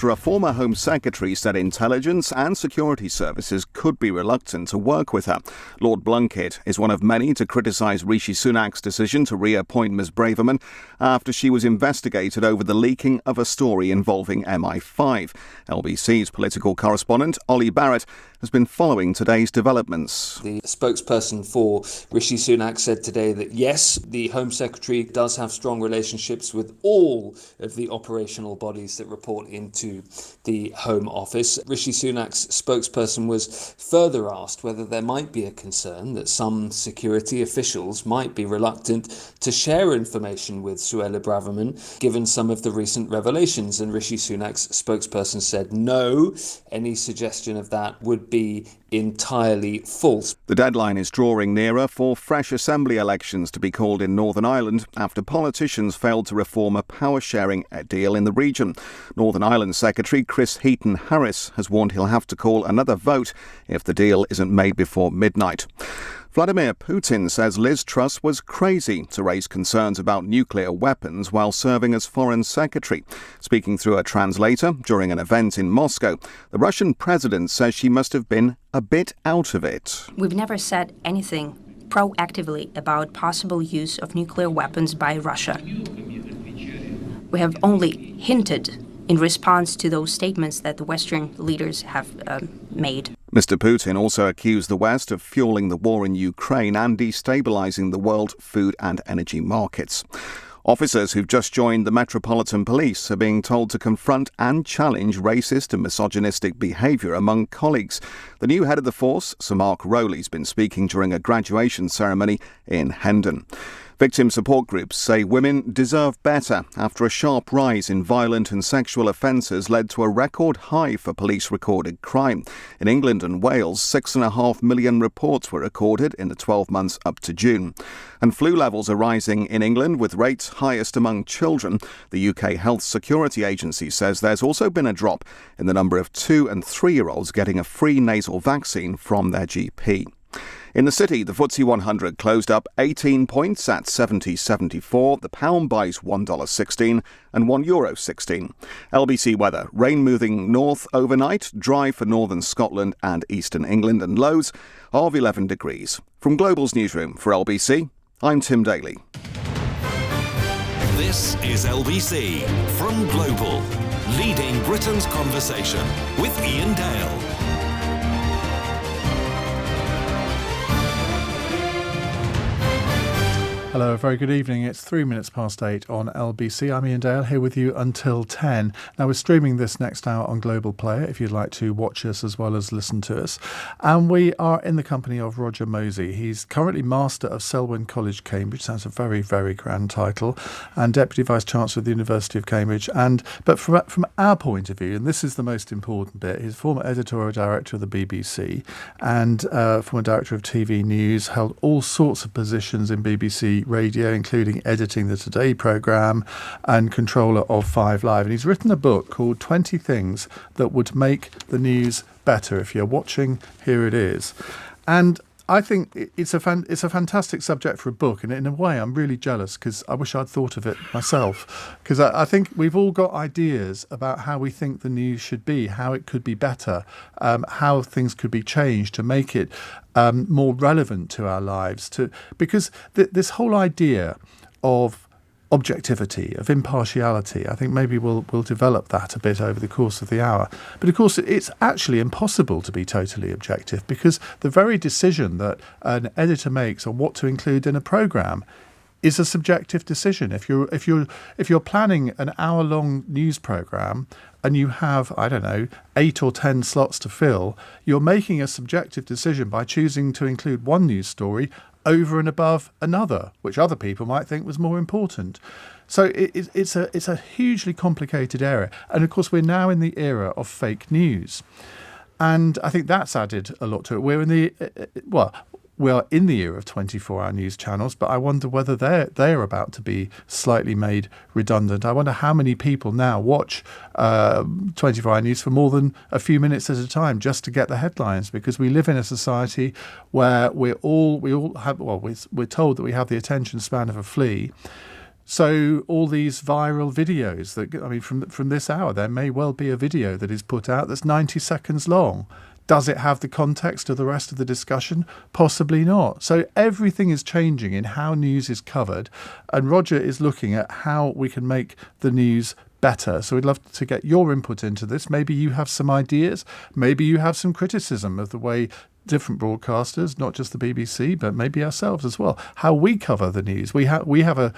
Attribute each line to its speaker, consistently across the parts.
Speaker 1: A former Home Secretary said intelligence and security services could be reluctant to work with her. Lord Blunkett is one of many to criticise Rishi Sunak's decision to reappoint Ms Braverman after she was investigated over the leaking of a story involving MI5. LBC's political correspondent Ollie Barrett has been following today's developments.
Speaker 2: The spokesperson for Rishi Sunak said today that yes, the Home Secretary does have strong relationships with all of the operational bodies that report into the Home Office. Rishi Sunak's spokesperson was further asked whether there might be a concern that some security officials might be reluctant to share information with Suella Braverman, given some of the recent revelations. And Rishi Sunak's spokesperson said no, any suggestion of that would be entirely false.
Speaker 1: The deadline is drawing nearer for fresh Assembly elections to be called in Northern Ireland after politicians failed to reform a power-sharing deal in the region. Northern Ireland Secretary Chris Heaton-Harris has warned he'll have to call another vote if the deal isn't made before midnight. Vladimir Putin says Liz Truss was crazy to raise concerns about nuclear weapons while serving as foreign secretary. Speaking through a translator during an event in Moscow, the Russian president says she must have been a bit out of it.
Speaker 3: We've never said anything proactively about possible use of nuclear weapons by Russia. We have only hinted in response to those statements that the Western leaders have made.
Speaker 1: Mr. Putin also accused the West of fueling the war in Ukraine and destabilising the world food and energy markets. Officers who've just joined the Metropolitan Police are being told to confront and challenge racist and misogynistic behaviour among colleagues. The new head of the force, Sir Mark Rowley's been speaking during a graduation ceremony in Hendon. Victim support groups say women deserve better after a sharp rise in violent and sexual offences led to a record high for police-recorded crime. In England and Wales, 6.5 million reports were recorded in the 12 months up to June. And flu levels are rising in England, with rates highest among children. The UK Health Security Agency says there's also been a drop in the number of 2- and 3-year-olds getting a free nasal vaccine from their GP. In the city, the FTSE 100 closed up 18 points at 70.74. The pound buys $1.16 and €1.16. LBC weather: rain moving north overnight, dry for northern Scotland and eastern England, and lows of 11 degrees. From Global's newsroom for LBC, I'm Tim Daly.
Speaker 4: This is LBC from Global, leading Britain's conversation with Iain Dale.
Speaker 5: Hello, a very good evening. It's 3 minutes past 8 on LBC. I'm Iain Dale, here with you until 10. Now, we're streaming this next hour on Global Player if you'd like to watch us as well as listen to us. And we are in the company of Roger Mosey. He's currently Master of Selwyn College, Cambridge. Sounds a very, very grand title. And Deputy Vice-Chancellor of the University of Cambridge. But from our point of view, and this is the most important bit, he's former Editorial Director of the BBC and former Director of TV News, held all sorts of positions in BBC Radio, including editing the Today programme and controller of 5 Live. And he's written a book called 20 Things That Would Make the News Better. If you're watching, here it is. And I think it's a fantastic subject for a book, and in a way I'm really jealous because I wish I'd thought of it myself, because I think we've all got ideas about how we think the news should be, how it could be better, how things could be changed to make it more relevant to our lives. Because this whole idea of objectivity, of impartiality, I think maybe we'll develop that a bit over the course of the hour. But of course, it's actually impossible to be totally objective, because the very decision that an editor makes on what to include in a programme is a subjective decision. If you're planning an hour-long news programme and you have, 8 or 10 slots to fill, you're making a subjective decision by choosing to include one news story over and above another, which other people might think was more important. So it's a hugely complicated area. And of course, we're now in the era of fake news. And I think that's added a lot to it. We are in the era of 24-hour news channels, but I wonder whether they're about to be slightly made redundant. I wonder how many people now watch 24-hour news for more than a few minutes at a time just to get the headlines, because we live in a society where we're told that we have the attention span of a flea. So all these viral videos from this hour, there may well be a video that is put out that's 90 seconds long. Does it have the context of the rest of the discussion? Possibly not. So everything is changing in how news is covered. And Roger is looking at how we can make the news better. So we'd love to get your input into this. Have you have some ideas. Maybe you have some criticism of the way different broadcasters, not just the BBC, but maybe ourselves as well, how we cover the news. We have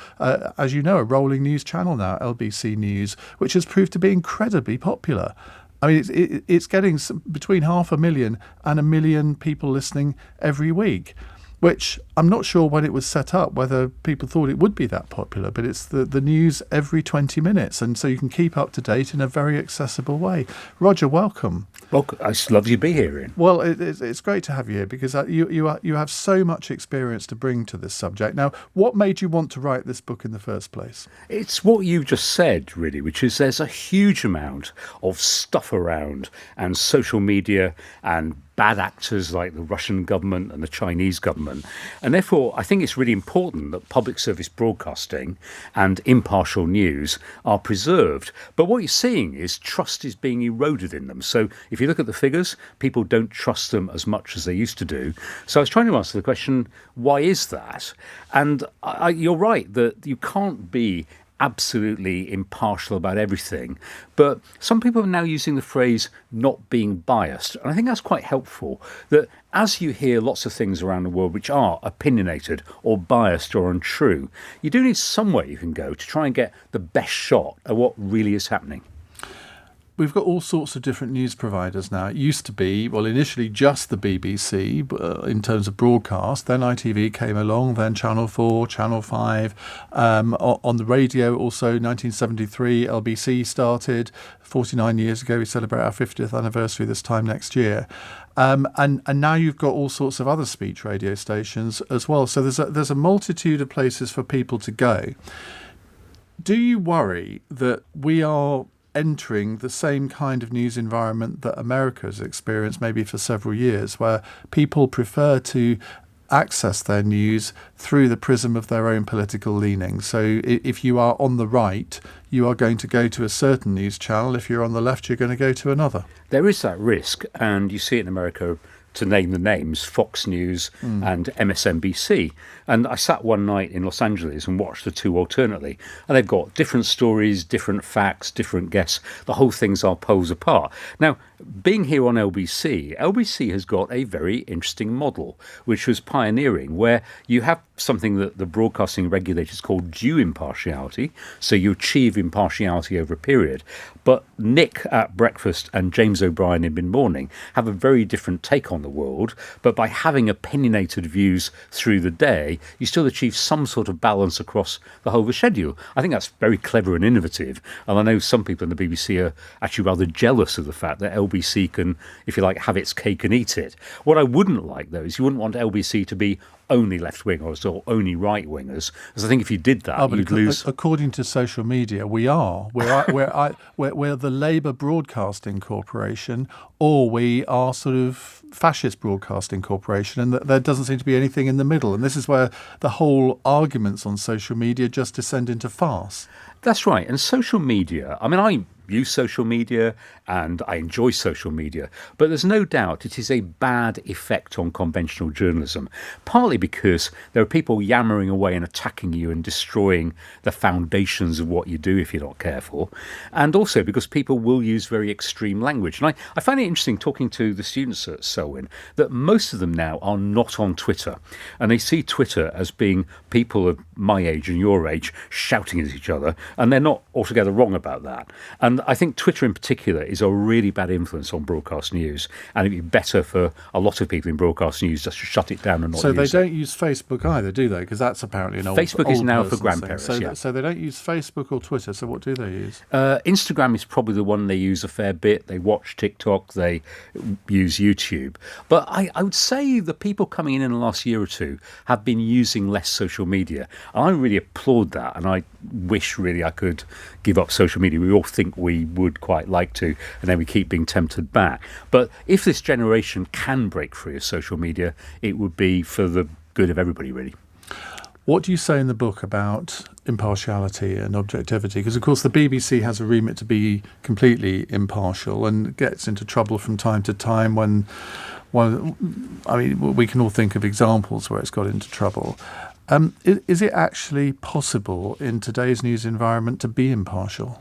Speaker 5: as you know, a rolling news channel now, LBC News, which has proved to be incredibly popular. I mean, it's getting between 500,000 and 1 million people listening every week, which I'm not sure when it was set up whether people thought it would be that popular, but it's the news every 20 minutes, and so you can keep up to date in a very accessible way. Roger, welcome.
Speaker 6: Well, it's lovely to be here, Ian.
Speaker 5: Well, it's great to have you here because you have so much experience to bring to this subject. Now, what made you want to write this book in the first place?
Speaker 6: It's what you just said, really, which is there's a huge amount of stuff around, and social media and bad actors like the Russian government and the Chinese government. And therefore, I think it's really important that public service broadcasting and impartial news are preserved. But what you're seeing is trust is being eroded in them. So if you look at the figures, people don't trust them as much as they used to do. So I was trying to answer the question, why is that? And you're right that you can't be absolutely impartial about everything. But some people are now using the phrase not being biased. And I think that's quite helpful, that as you hear lots of things around the world which are opinionated or biased or untrue, you do need somewhere you can go to try and get the best shot at what really is happening.
Speaker 5: We've got all sorts of different news providers now. It used to be, well, initially just the BBC in terms of broadcast. Then ITV came along, then Channel 4, Channel 5. On the radio, also 1973, LBC started. 49 years ago, we celebrate our 50th anniversary this time next year. And now you've got all sorts of other speech radio stations as well. So there's a multitude of places for people to go. Do you worry that we are entering the same kind of news environment that America has experienced maybe for several years, where people prefer to access their news through the prism of their own political leanings? So if you are on the right, you are going to go to a certain news channel. If you're on the left, you're going to go to another.
Speaker 6: There is that risk, and you see it in America, to name the names, Fox News and MSNBC. And I sat one night in Los Angeles and watched the two alternately. And they've got different stories, different facts, different guests. The whole things are poles apart. Now, being here on LBC has got a very interesting model, which was pioneering, where you have something that the broadcasting regulators call due impartiality. So you achieve impartiality over a period. But Nick at breakfast and James O'Brien in mid-morning have a very different take on the world. But by having opinionated views through the day, you still achieve some sort of balance across the whole of the schedule. I think that's very clever and innovative. And I know some people in the BBC are actually rather jealous of the fact that LBC can, if you like, have its cake and eat it. What I wouldn't like, though, is you wouldn't want LBC to be only left-wingers or only right-wingers, because I think if you did that, you'd lose.
Speaker 5: According to social media, we are. We're the Labour Broadcasting Corporation, or we are sort of fascist broadcasting corporation, and there doesn't seem to be anything in the middle. And this is where the whole arguments on social media just descend into farce.
Speaker 6: That's right. And social media, I mean, I use social media and I enjoy social media, but there's no doubt it is a bad effect on conventional journalism, partly because there are people yammering away and attacking you and destroying the foundations of what you do if you're not careful, and also because people will use very extreme language. And I find it interesting talking to the students at Selwyn that most of them now are not on Twitter, and they see Twitter as being people of my age and your age shouting at each other, and they're not altogether wrong about that. And I think Twitter in particular is a really bad influence on broadcast news, and it'd be better for a lot of people in broadcast news just to shut it down and not use it.
Speaker 5: So they don't use Facebook either, do they? Because that's apparently an old
Speaker 6: Facebook is now for
Speaker 5: thing.
Speaker 6: grandparents,
Speaker 5: So they don't use Facebook or Twitter, so what do they use?
Speaker 6: Instagram is probably the one they use a fair bit. They watch TikTok, they use YouTube. But I would say the people coming in the last year or two have been using less social media. And I really applaud that, and I wish really I could give up social media. We all think we would quite like to, and then we keep being tempted back. But if this generation can break free of social media, it would be for the good of everybody, really.
Speaker 5: What do you say in the book about impartiality and objectivity? Because, of course, the BBC has a remit to be completely impartial and gets into trouble from time to time when we can all think of examples where it's got into trouble. Is it actually possible in today's news environment to be impartial?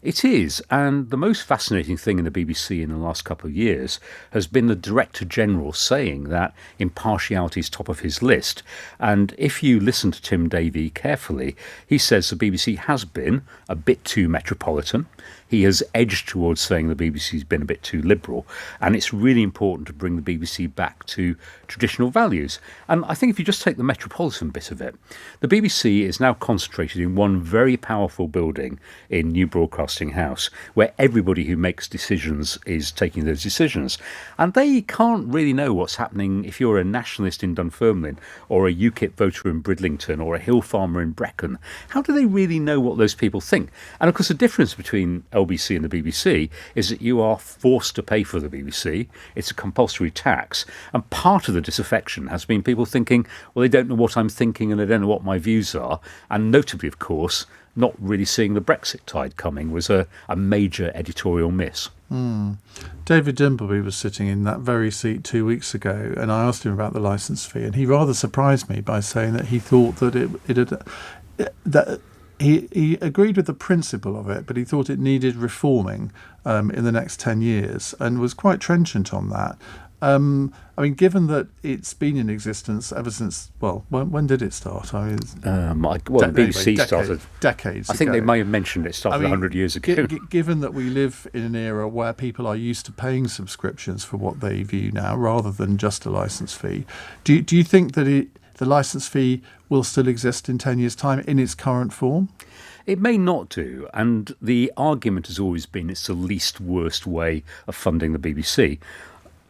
Speaker 6: It is, and the most fascinating thing in the BBC in the last couple of years has been the Director General saying that impartiality is top of his list. And if you listen to Tim Davie carefully, he says the BBC has been a bit too metropolitan. He has edged towards saying the BBC's been a bit too liberal, and it's really important to bring the BBC back to traditional values. And I think if you just take the metropolitan bit of it, the BBC is now concentrated in one very powerful building in New Broadcasting House, where everybody who makes decisions is taking those decisions. And they can't really know what's happening if you're a nationalist in Dunfermline, or a UKIP voter in Bridlington, or a hill farmer in Brecon. How do they really know what those people think? And of course, the difference between LBC and the BBC is that you are forced to pay for the BBC. It's a compulsory tax. And part of the disaffection has been people thinking, well, they don't know what I'm thinking and they don't know what my views are. And notably, of course, not really seeing the Brexit tide coming was a major editorial miss.
Speaker 5: David Dimbleby was sitting in that very seat 2 weeks ago, and I asked him about the licence fee, and he rather surprised me by saying that he thought that he agreed with the principle of it, but he thought it needed reforming in the next 10 years, and was quite trenchant on that. Given that it's been in existence ever since, when did it start?
Speaker 6: The BBC started
Speaker 5: decades
Speaker 6: I think
Speaker 5: ago.
Speaker 6: They may have mentioned it started 100 years ago.
Speaker 5: Given that we live in an era where people are used to paying subscriptions for what they view now, rather than just a licence fee, do you think that the licence fee will still exist in 10 years' time in its current form?
Speaker 6: It may not do, and the argument has always been it's the least worst way of funding the BBC.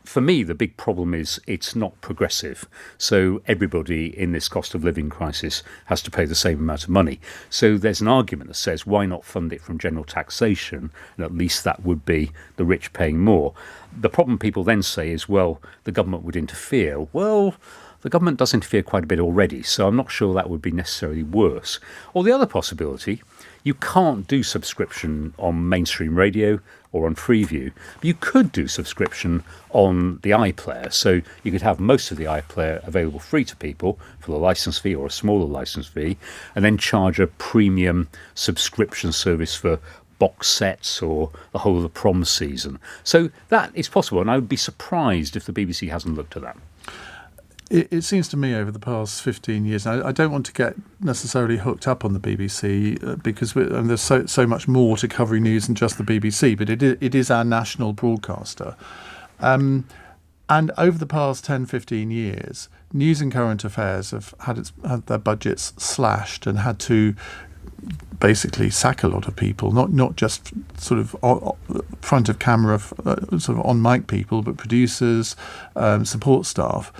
Speaker 6: For me, the big problem is it's not progressive. So everybody in this cost of living crisis has to pay the same amount of money. So there's an argument that says, why not fund it from general taxation? And at least that would be the rich paying more. The problem people then say is, well, the government would interfere. Well, the government does interfere quite a bit already, so I'm not sure that would be necessarily worse. Or the other possibility, you can't do subscription on mainstream radio or on Freeview, but you could do subscription on the iPlayer. So you could have most of the iPlayer available free to people for the licence fee or a smaller licence fee, and then charge a premium subscription service for box sets or the whole of the prom season. So that is possible, and I would be surprised if the BBC hasn't looked at that.
Speaker 5: It seems to me over the past 15 years, I don't want to get necessarily hooked up on the BBC because there's so much more to covering news than just the BBC, but it is our national broadcaster. And over the past 10, 15 years, news and current affairs have had their budgets slashed and had to basically sack a lot of people, not just sort of front of camera, sort of on mic people, but producers, support staff.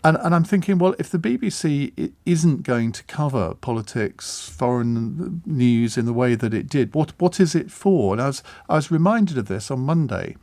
Speaker 5: And I'm thinking, well, if the BBC isn't going to cover politics, foreign news in the way that it did, what is it for? And I was reminded of this on Monday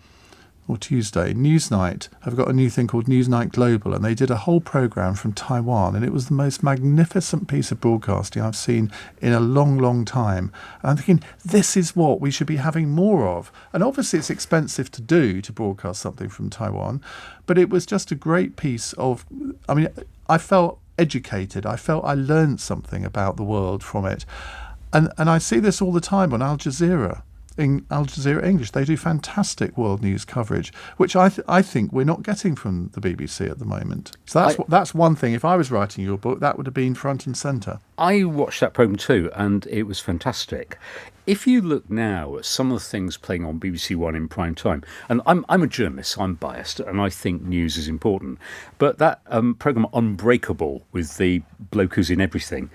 Speaker 5: or Tuesday. Newsnight have got a new thing called Newsnight Global, and they did a whole programme from Taiwan, and it was the most magnificent piece of broadcasting I've seen in a long, long time. And I'm thinking, this is what we should be having more of. And obviously it's expensive to broadcast something from Taiwan, but it was just a great piece of, I felt educated. I felt I learned something about the world from it. And I see this all the time on Al Jazeera. In Al Jazeera English, they do fantastic world news coverage, which I think we're not getting from the BBC at the moment. So that's one thing. If I was writing your book, that would have been front and centre.
Speaker 6: I watched that programme too, and it was fantastic. If you look now at some of the things playing on BBC One in prime time, and I'm a journalist, so I'm biased, and I think news is important, but that programme Unbreakable with the bloke who's in everything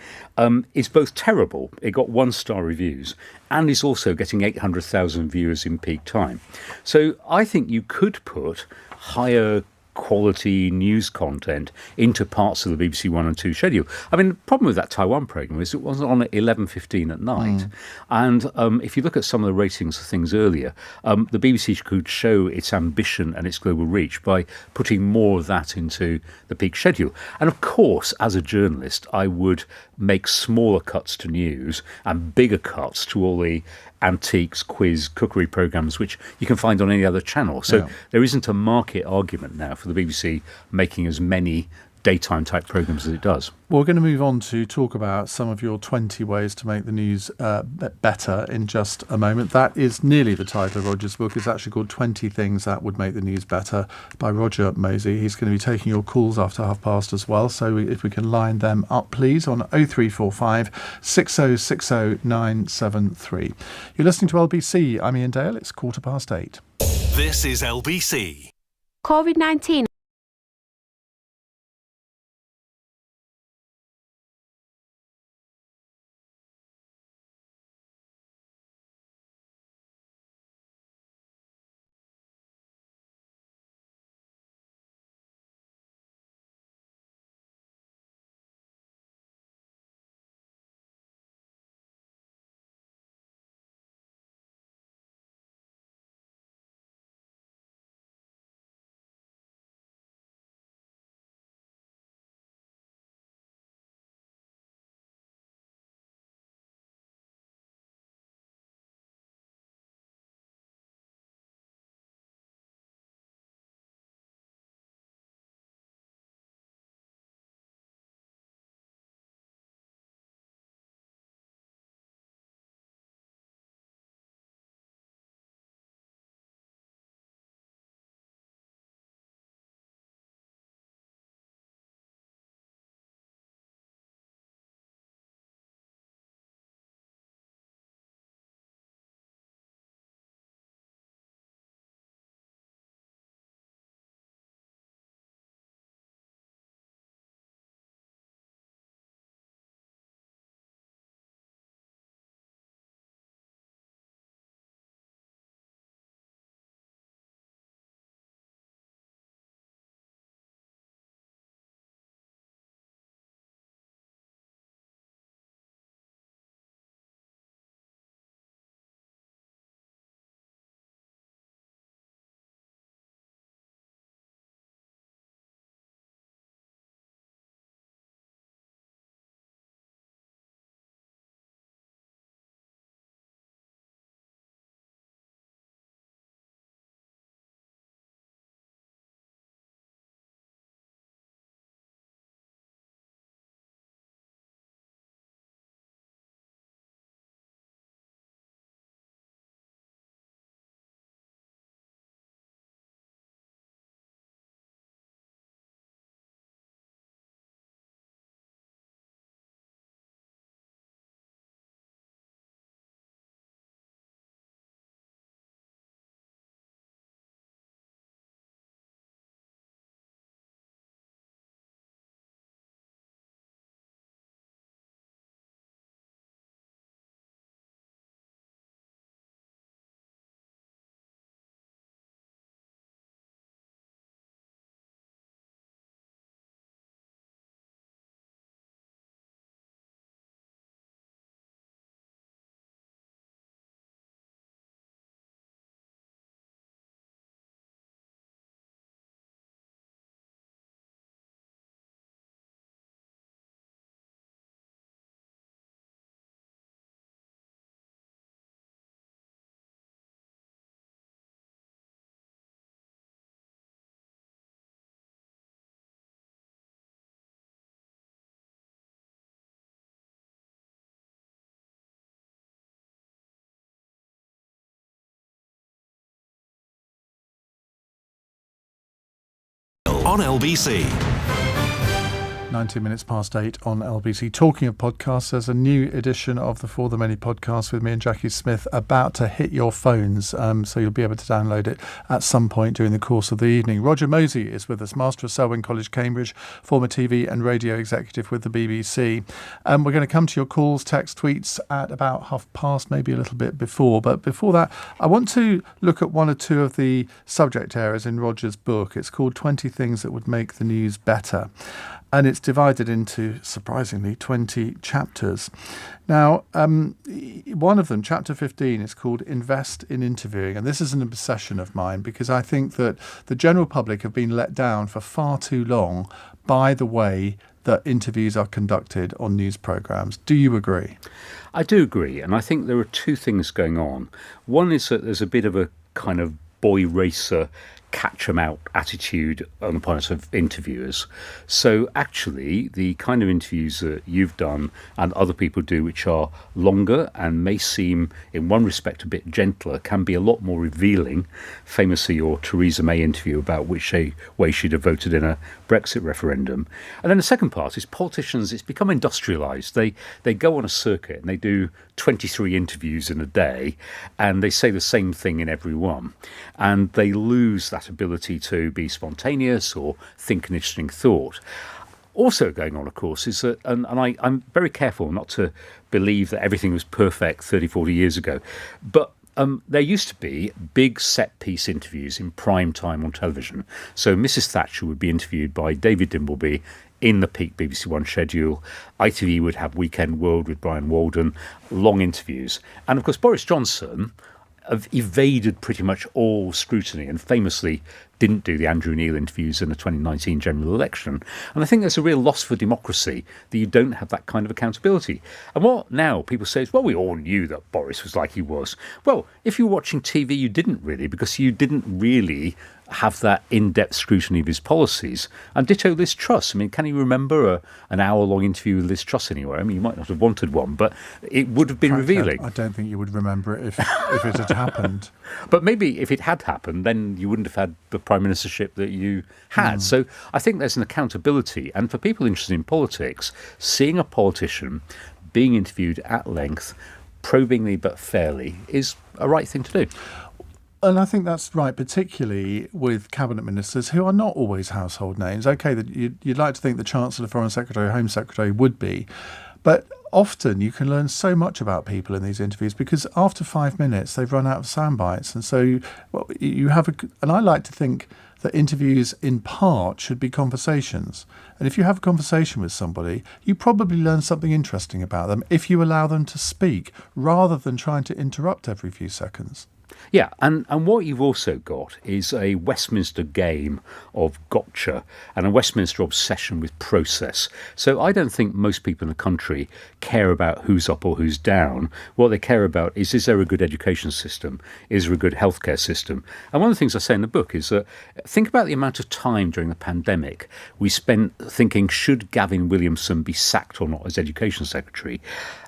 Speaker 6: is both terrible, it got 1-star reviews, and is also getting 800,000 viewers in peak time. So I think you could put higher quality news content into parts of the BBC One and Two schedule. I mean, the problem with that Taiwan programme is it wasn't on at 11:15 at night. And if you look at some of the ratings of things earlier, the BBC could show its ambition and its global reach by putting more of that into the peak schedule. And of course, as a journalist, I would make smaller cuts to news and bigger cuts to all the antiques, quiz, cookery programmes, which you can find on any other channel. So there isn't a market argument now for the BBC making as many daytime type programmes as it does.
Speaker 5: Well, we're going to move on to talk about some of your 20 ways to make the news better in just a moment. That is nearly the title of Roger's book. It's actually called 20 Things That Would Make the News Better by Roger Mosey. He's going to be taking your calls after past as well. So if we can line them up, please, on 0345 6060 973. You're listening to LBC. I'm Iain Dale. It's 8:15.
Speaker 4: This is LBC.
Speaker 7: COVID-19.
Speaker 4: On LBC.
Speaker 5: 19 minutes past 8 on LBC. Talking of podcasts, there's a new edition of the For the Many podcast with me and Jackie Smith about to hit your phones, so you'll be able to download it at some point during the course of the evening. Roger Mosey is with us, Master of Selwyn College, Cambridge, former TV and radio executive with the BBC. We're going to come to your calls, text, tweets at about past, maybe a little bit before. But before that, I want to look at one or two of the subject areas in Roger's book. It's called 20 Things That Would Make the News Better. And it's divided into, surprisingly, 20 chapters. Now, one of them, chapter 15, is called Invest in Interviewing. And this is an obsession of mine because I think that the general public have been let down for far too long by the way that interviews are conducted on news programmes. Do you agree?
Speaker 6: I do agree. And I think there are two things going on. One is that there's a bit of a kind of boy racer catch 'em out attitude on the part of interviewers. So actually the kind of interviews that you've done and other people do, which are longer and may seem in one respect a bit gentler, can be a lot more revealing. Famously your Theresa May interview about which way she'd have voted in a Brexit referendum. And then the second part is politicians, it's become industrialised. They go on a circuit and they do 23 interviews in a day and they say the same thing in every one. And they lose that ability to be spontaneous or think an interesting thought. Also going on, of course, is that, and I'm very careful not to believe that everything was perfect 30, 40 years ago, but there used to be big set-piece interviews in prime time on television. So Mrs Thatcher would be interviewed by David Dimbleby in the peak BBC One schedule. ITV would have Weekend World with Brian Walden, long interviews. And of course Boris Johnson evaded pretty much all scrutiny and famously didn't do the Andrew Neil interviews in the 2019 general election. And I think there's a real loss for democracy that you don't have that kind of accountability. And what now people say is, well, we all knew that Boris was like he was. Well, if you were watching TV, you didn't really, because you didn't really have that in-depth scrutiny of his policies. And ditto Liz Truss. I mean, can you remember an hour-long interview with Liz Truss anywhere? I mean, you might not have wanted one, but it would have been revealing.
Speaker 5: I don't think you would remember it if it had happened.
Speaker 6: But maybe if it had happened, then you wouldn't have had the prime ministership that you had. So I think there's an accountability. And for people interested in politics, seeing a politician being interviewed at length, probingly but fairly, is a right thing to do.
Speaker 5: And I think that's right, particularly with cabinet ministers who are not always household names. OK, that you'd like to think the Chancellor, Foreign Secretary, Home Secretary would be. But often you can learn so much about people in these interviews because after 5 minutes, they've run out of sound bites. And so you have and I like to think that interviews in part should be conversations. And if you have a conversation with somebody, you probably learn something interesting about them if you allow them to speak rather than trying to interrupt every few seconds.
Speaker 6: Yeah, and what you've also got is a Westminster game of gotcha and a Westminster obsession with process. So I don't think most people in the country care about who's up or who's down. What they care about is there a good education system? Is there a good healthcare system? And one of the things I say in the book is that think about the amount of time during the pandemic we spent thinking, should Gavin Williamson be sacked or not as Education Secretary?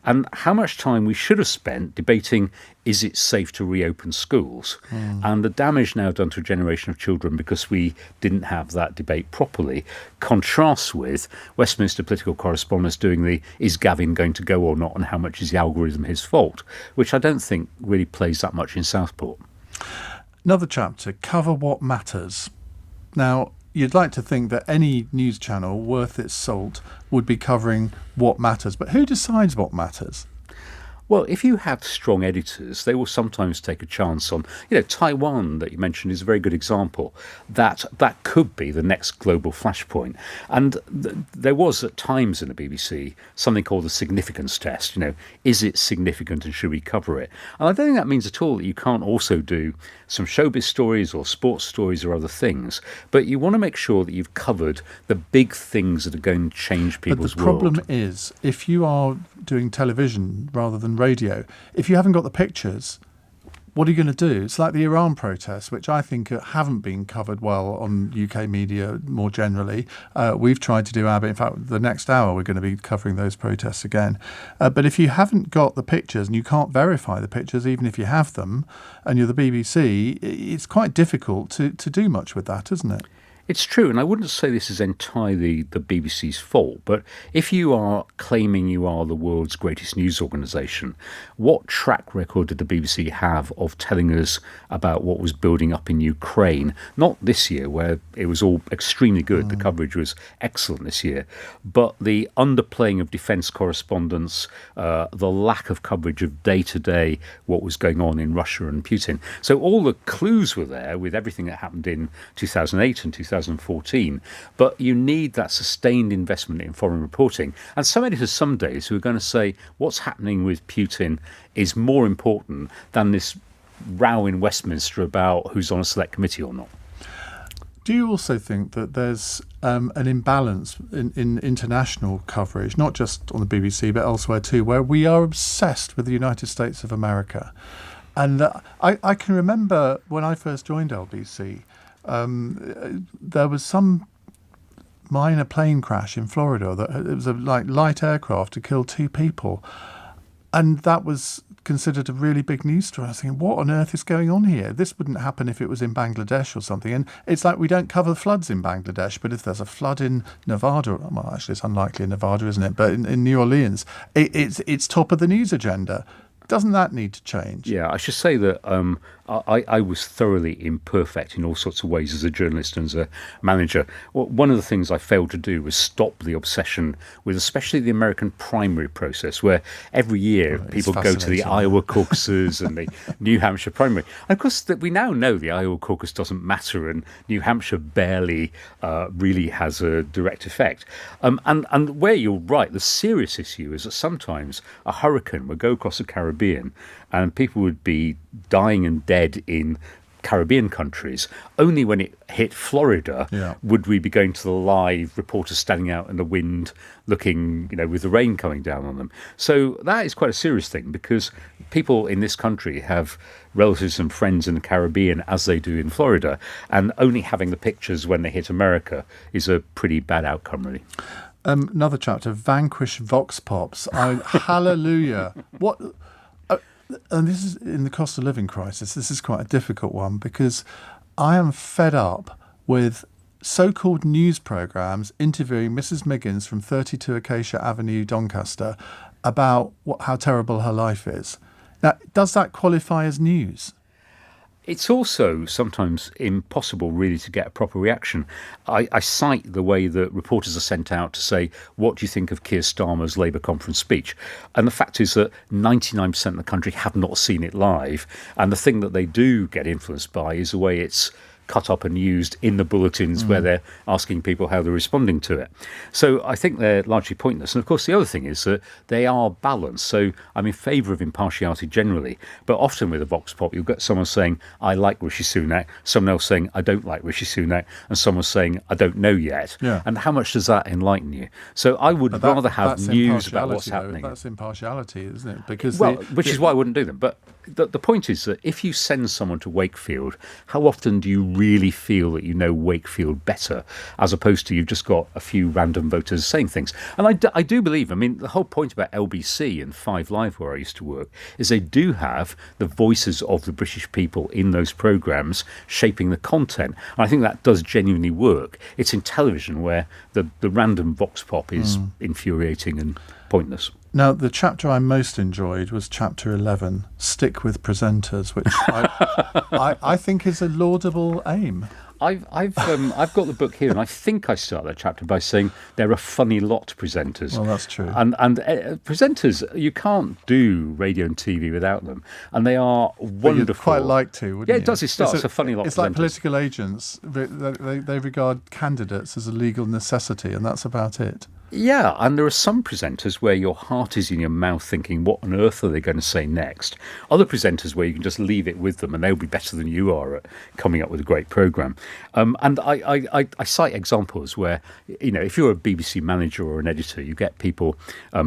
Speaker 6: And how much time we should have spent debating, is it safe to reopen schools? And the damage now done to a generation of children because we didn't have that debate properly contrasts with Westminster political correspondents doing the, is Gavin going to go or not, and how much is the algorithm his fault, which I don't think really plays that much in Southport.
Speaker 5: Another chapter, Cover What Matters. Now, you'd like to think that any news channel worth its salt would be covering what matters, but who decides what matters?
Speaker 6: Well, if you have strong editors, they will sometimes take a chance on, Taiwan that you mentioned is a very good example. That could be the next global flashpoint. And there was at times in the BBC something called the significance test. Is it significant and should we cover it? And I don't think that means at all that you can't also do some showbiz stories or sports stories or other things. But you want to make sure that you've covered the big things that are going to change people's world.
Speaker 5: But the problem is, if you are doing television rather than radio, if you haven't got the pictures, what are you going to do? It's like the Iran protests, which I think haven't been covered well on UK media more generally. We've tried to do our bit. In fact, the next hour we're going to be covering those protests again. But if you haven't got the pictures and you can't verify the pictures, even if you have them, and you're the BBC, it's quite difficult to do much with that, isn't it?
Speaker 6: It's true, and I wouldn't say this is entirely the BBC's fault, but if you are claiming you are the world's greatest news organisation, what track record did the BBC have of telling us about what was building up in Ukraine? Not this year, where it was all extremely good, the coverage was excellent this year, but the underplaying of defence correspondence, the lack of coverage of day-to-day what was going on in Russia and Putin. So all the clues were there with everything that happened in 2008 and 2014, but you need that sustained investment in foreign reporting. And some editors some days who are going to say what's happening with Putin is more important than this row in Westminster about who's on a select committee or not.
Speaker 5: Do you also think that there's an imbalance in international coverage, not just on the BBC but elsewhere too, where we are obsessed with the United States of America? And I can remember when I first joined LBC, there was some minor plane crash in Florida. It was a light aircraft to kill 2 people. And that was considered a really big news story. I was thinking, what on earth is going on here? This wouldn't happen if it was in Bangladesh or something. And it's like we don't cover floods in Bangladesh, but if there's a flood in Nevada, well, actually it's unlikely in Nevada, isn't it? But in New Orleans, it's top of the news agenda. Doesn't that need to change?
Speaker 6: Yeah, I should say that I was thoroughly imperfect in all sorts of ways as a journalist and as a manager. Well, one of the things I failed to do was stop the obsession with especially the American primary process, where every year people go to the Iowa caucuses and the New Hampshire primary. And of course, we now know the Iowa caucus doesn't matter and New Hampshire barely really has a direct effect. And where you're right, the serious issue is that sometimes a hurricane would go across the Caribbean and people would be dying and dead in Caribbean countries. Only when it hit Florida would we be going to the live reporters standing out in the wind looking, with the rain coming down on them. So that is quite a serious thing because people in this country have relatives and friends in the Caribbean as they do in Florida, and only having the pictures when they hit America is a pretty bad outcome, really.
Speaker 5: Another chapter, Vanquish Vox Pops. Hallelujah. What... and this is in the cost of living crisis. This is quite a difficult one because I am fed up with so-called news programmes interviewing Mrs. Miggins from 32 Acacia Avenue, Doncaster, about how terrible her life is. Now, does that qualify as news?
Speaker 6: It's also sometimes impossible really to get a proper reaction. I cite the way that reporters are sent out to say, what do you think of Keir Starmer's Labour conference speech? And the fact is that 99% of the country have not seen it live. And the thing that they do get influenced by is the way it's cut up and used in the bulletins where they're asking people how they're responding to it. So I think they're largely pointless. And of course, the other thing is that they are balanced. So I'm in favour of impartiality generally, but often with a Vox Pop, you'll get someone saying, I like Rishi Sunak, someone else saying, I don't like Rishi Sunak, and someone saying, I don't know yet. Yeah. And how much does that enlighten you? So I would rather have news about what's happening.
Speaker 5: That's impartiality, isn't it? Because
Speaker 6: which is why I wouldn't do them. But the point is that if you send someone to Wakefield, how often do you really feel that you know Wakefield better, as opposed to you've just got a few random voters saying things? And I do believe, the whole point about LBC and 5 Live, where I used to work, is they do have the voices of the British people in those programmes shaping the content. And I think that does genuinely work. It's in television where the random Vox Pop is infuriating and pointless.
Speaker 5: Now, the chapter I most enjoyed was chapter 11, Stick with Presenters, which I think is a laudable aim.
Speaker 6: I've got the book here, and I think I start that chapter by saying they're a funny lot, presenters.
Speaker 5: Well, that's true.
Speaker 6: And presenters, you can't do radio and TV without them, and they are wonderful.
Speaker 5: But you'd quite like to, wouldn't you?
Speaker 6: Yeah, it does. It starts a funny lot.
Speaker 5: It's like political agents. They regard candidates as a legal necessity, and that's about it.
Speaker 6: Yeah, and there are some presenters where your heart is in your mouth thinking, what on earth are they going to say next? Other presenters where you can just leave it with them and they'll be better than you are at coming up with a great programme. And I cite examples where, if you're a BBC manager or an editor, you get people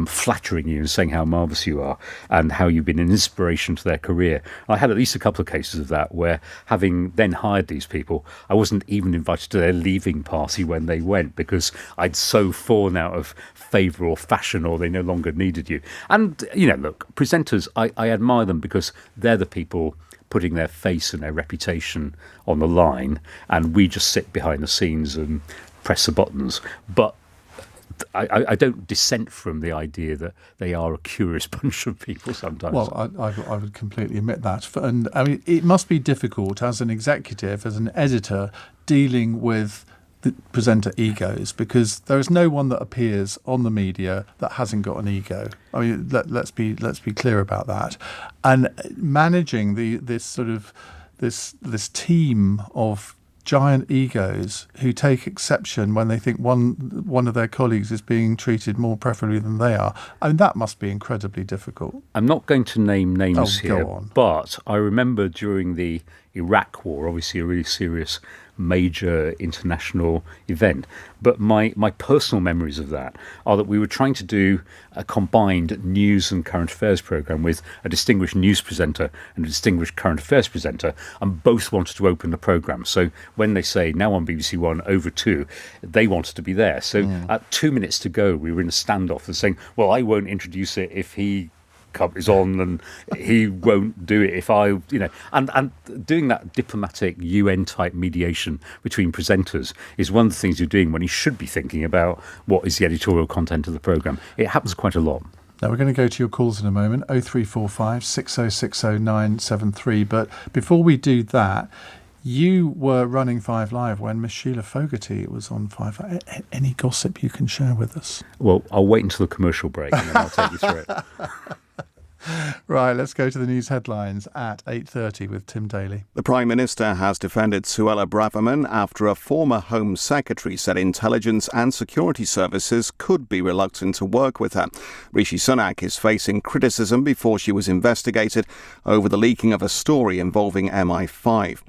Speaker 6: flattering you and saying how marvellous you are and how you've been an inspiration to their career. I had at least a couple of cases of that where, having then hired these people, I wasn't even invited to their leaving party when they went because I'd so fallen out of favour or fashion, or they no longer needed you. And look, presenters, I admire them because they're the people putting their face and their reputation on the line, and we just sit behind the scenes and press the buttons. But I don't dissent from the idea that they are a curious bunch of people sometimes.
Speaker 5: Well, I would completely admit that. And I mean, it must be difficult as an executive, as an editor, dealing with the presenter egos, because there is no one that appears on the media that hasn't got an ego. I mean, let's be clear about that. And managing this team of giant egos who take exception when they think one of their colleagues is being treated more preferably than they are. I mean, that must be incredibly difficult.
Speaker 6: I'm not going to name names here,
Speaker 5: go on.
Speaker 6: but I remember during the Iraq War, obviously a really serious major international event. But my personal memories of that are that we were trying to do a combined news and current affairs programme with a distinguished news presenter and a distinguished current affairs presenter, and both wanted to open the programme. So when they say now on BBC One over 2, they wanted to be there. So at 2 minutes to go, we were in a standoff and saying, well, I won't introduce it if he is on, and he won't do it if I, and doing that diplomatic UN type mediation between presenters is one of the things you're doing when you should be thinking about what is the editorial content of the programme. It happens quite a lot.
Speaker 5: Now, we're going to go to your calls in a moment, 0345 6060 973. But before we do that, you were running 5 Live when Miss Sheila Fogarty was on 5 Live. Any gossip you can share with us?
Speaker 6: Well, I'll wait until the commercial break and then I'll take you through it.
Speaker 5: Right, let's go to the news headlines at 8:30 with Tim Daly.
Speaker 1: The Prime Minister has defended Suella Braverman after a former Home Secretary said intelligence and security services could be reluctant to work with her. Rishi Sunak is facing criticism before she was investigated over the leaking of a story involving MI5.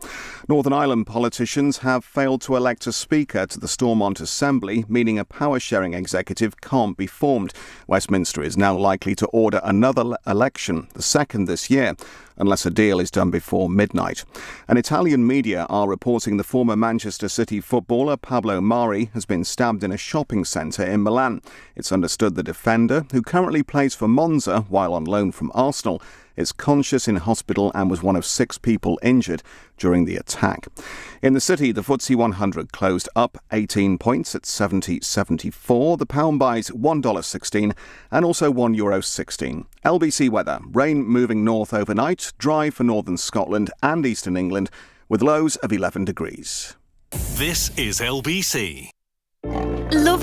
Speaker 1: Northern Ireland politicians have failed to elect a speaker to the Stormont Assembly, meaning a power-sharing executive can't be formed. Westminster is now likely to order another election, the second this year, unless a deal is done before midnight. And Italian media are reporting the former Manchester City footballer Pablo Mari has been stabbed in a shopping centre in Milan. It's understood the defender, who currently plays for Monza while on loan from Arsenal, is conscious in hospital and was one of 6 people injured during the attack. In the city, the FTSE 100 closed up 18 points at 70.74. The pound buys $1.16 and also €1.16. LBC weather: rain moving north overnight, dry for northern Scotland and eastern England, with lows of 11 degrees.
Speaker 4: This is LBC.
Speaker 7: Love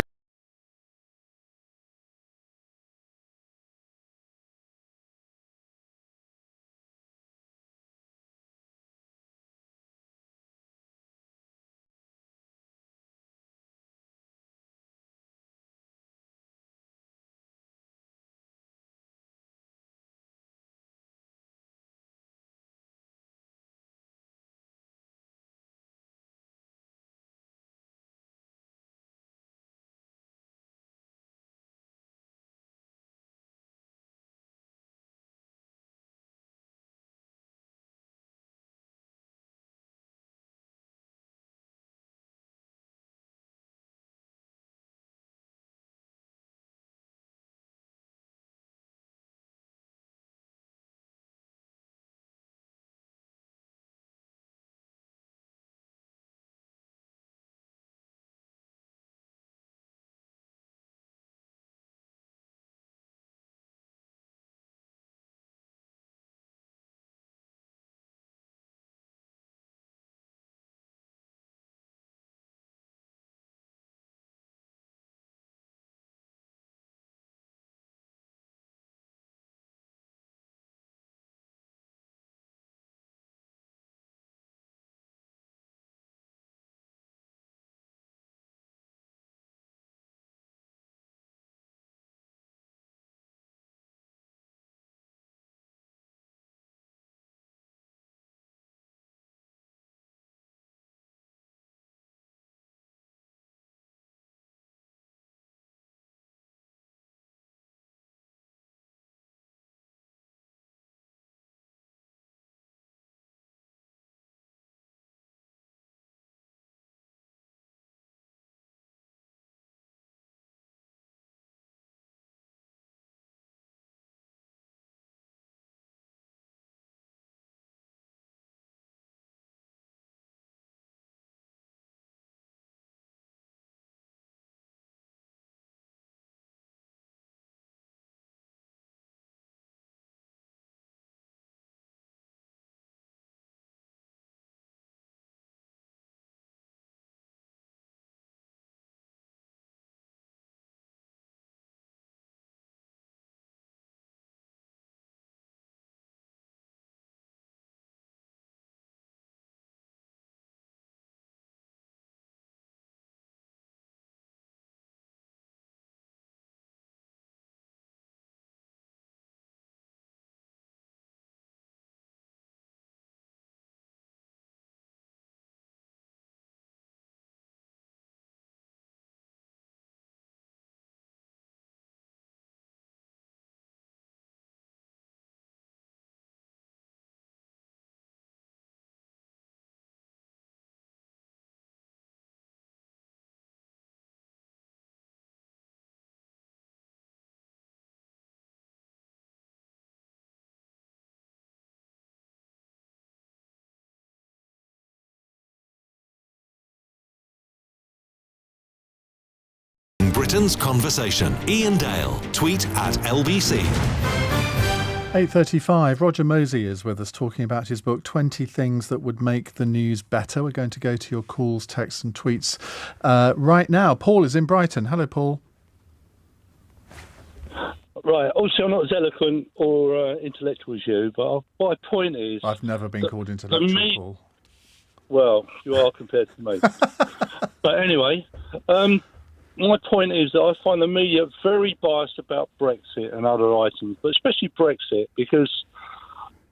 Speaker 4: Britain's Conversation. Iain Dale. Tweet at LBC.
Speaker 5: 8:35. Roger Mosey is with us talking about his book 20 Things That Would Make the News Better. We're going to go to your calls, texts and tweets right now. Paul is in Brighton. Hello, Paul.
Speaker 7: Right. Also, I'm not as eloquent or intellectual as you, but my point is...
Speaker 5: I've never been called intellectual, Paul.
Speaker 7: Well, you are compared to me. But anyway, my point is that I find the media very biased about Brexit and other items, but especially Brexit, because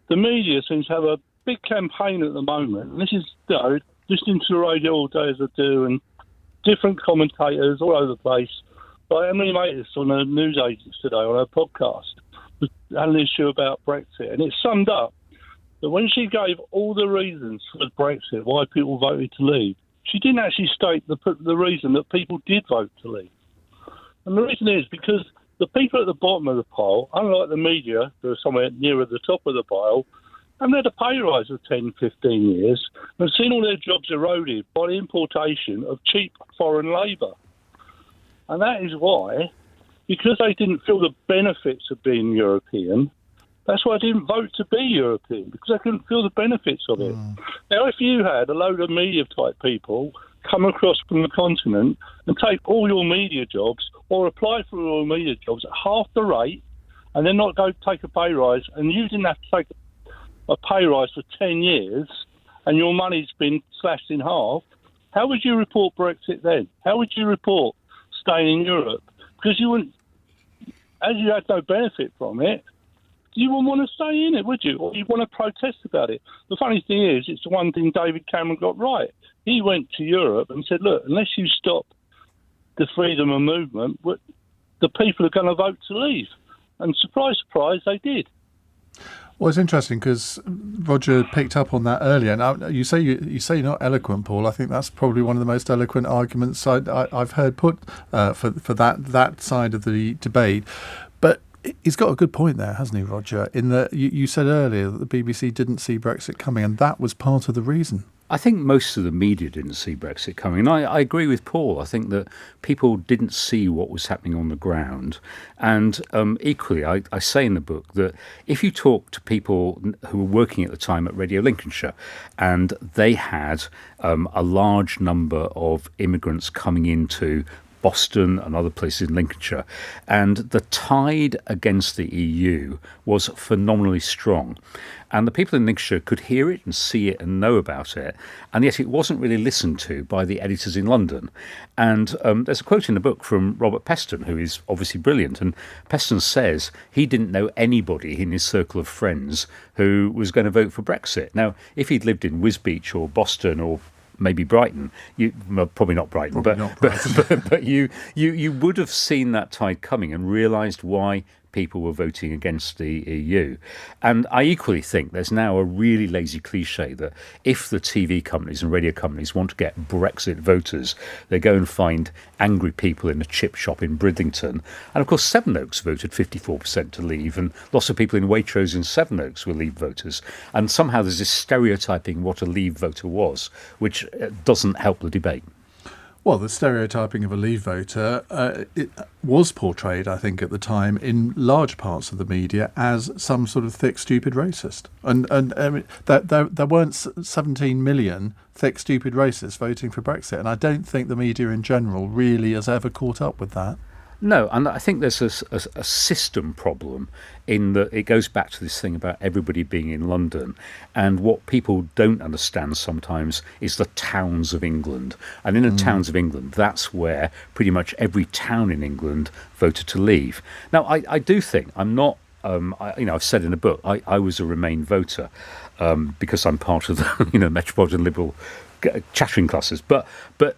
Speaker 7: the media seems to have a big campaign at the moment. And this is, listening to the radio all day as I do, and different commentators all over the place. Like Emily Matus on the news agents today on her podcast had an issue about Brexit, and it summed up that when she gave all the reasons for Brexit, why people voted to leave, she didn't actually state the reason that people did vote to leave. And the reason is because the people at the bottom of the pile, unlike the media, who are somewhere nearer the top of the pile, haven't had a pay rise of 10, 15 years and seen all their jobs eroded by the importation of cheap foreign labour. And that is why, because they didn't feel the benefits of being European, that's why I didn't vote to be European, because I couldn't feel the benefits of it. Now, if you had a load of media-type people come across from the continent and take all your media jobs or apply for all your media jobs at half the rate and then not go take a pay rise, and you didn't have to take a pay rise for 10 years and your money's been slashed in half, how would you report Brexit then? How would you report staying in Europe? Because you wouldn't, as you had no benefit from it, you wouldn't want to stay in it, would you? Or you'd want to protest about it. The funny thing is, it's the one thing David Cameron got right. He went to Europe and said, look, unless you stop the freedom of movement, the people are going to vote to leave. And surprise, surprise, they did.
Speaker 5: Well, it's interesting because Roger picked up on that earlier. Now, you say you're not eloquent, Paul. I think that's probably one of the most eloquent arguments I've heard put for that side of the debate. But he's got a good point there, hasn't he, Roger? In that you said earlier that the BBC didn't see Brexit coming, and that was part of the reason.
Speaker 6: I think most of the media didn't see Brexit coming. And I agree with Paul. I think that people didn't see what was happening on the ground. And equally, I say in the book that if you talk to people who were working at the time at Radio Lincolnshire, and they had a large number of immigrants coming into Boston and other places in Lincolnshire, and the tide against the EU was phenomenally strong. And the people in Lincolnshire could hear it and see it and know about it, and yet it wasn't really listened to by the editors in London. And there's a quote in the book from Robert Peston, who is obviously brilliant, and Peston says he didn't know anybody in his circle of friends who was going to vote for Brexit. Now, if he'd lived in Wisbech or Boston or maybe Brighton, probably not Brighton, but you would have seen that tide coming and realised why people were voting against the EU. And I equally think there's now a really lazy cliche that if the TV companies and radio companies want to get Brexit voters, they go and find angry people in a chip shop in Bridlington. And of course, Sevenoaks voted 54% to leave, and lots of people in Waitrose and Sevenoaks were Leave voters. And somehow there's this stereotyping what a Leave voter was, which doesn't help the debate.
Speaker 5: Well, the stereotyping of a Leave voter it was portrayed, I think, at the time in large parts of the media as some sort of thick, stupid racist. And I mean, there weren't 17 million thick, stupid racists voting for Brexit. And I don't think the media in general really has ever caught up with that.
Speaker 6: No, and I think there's a system problem in that it goes back to this thing about everybody being in London, and what people don't understand sometimes is the towns of England. And in the towns of England, that's where pretty much every town in England voted to leave. Now, I do think I'm not. I've said in the book I was a Remain voter because I'm part of the Metropolitan Liberal chattering classes, but